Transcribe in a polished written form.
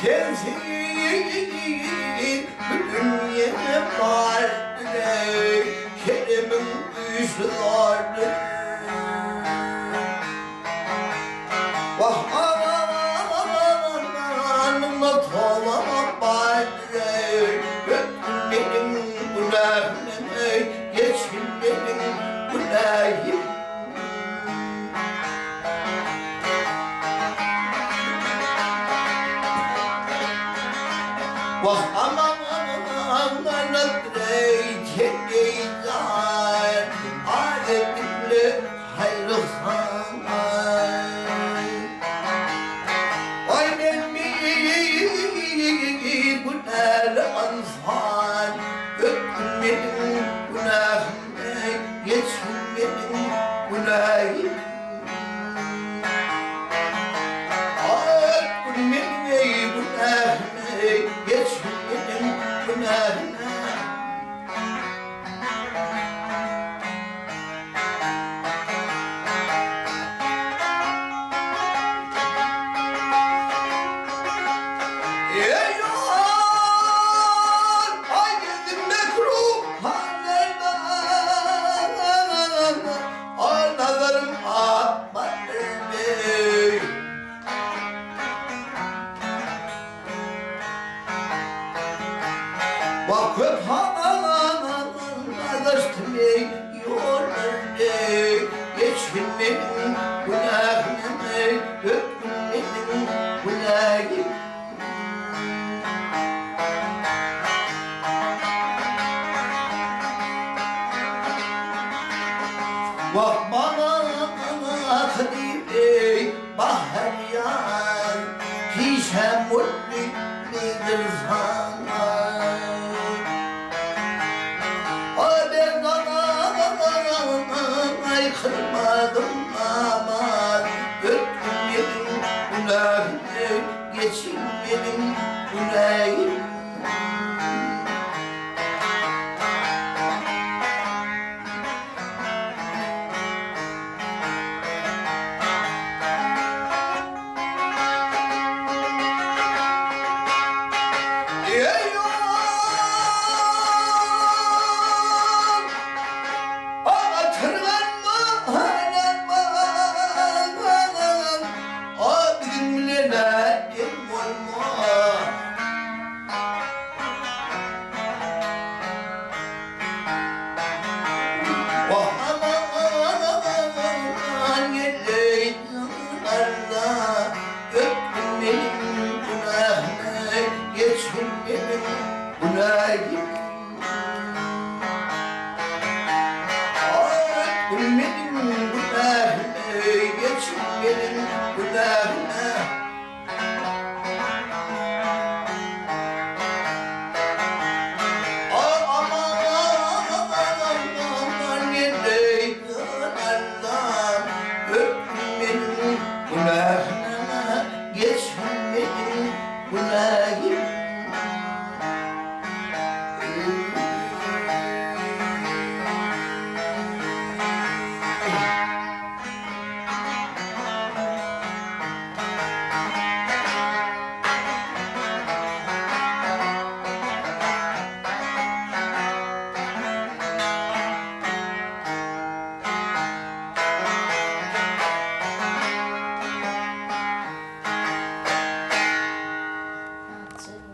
sensin dünya vardı Kerem'in yüzü vardı Vah anamla tolamam vardı benim günahımı geçin benim günahım Vah aman kendeyden aleminle hayrı sanay Aynen mi bu nere ansan Öptün benim günahımı geçin benim günahım Öptün benim günahımı geçin benim günahım Vakıf ağlaştırı yolları Geçin benim günahımı Öptün benim günahım Vah bana akdibi bahar yar Hişem mutlu nedir sana Kırmadım aman Öptün benim günahımı Geçin benim günahım Geçin benim günahım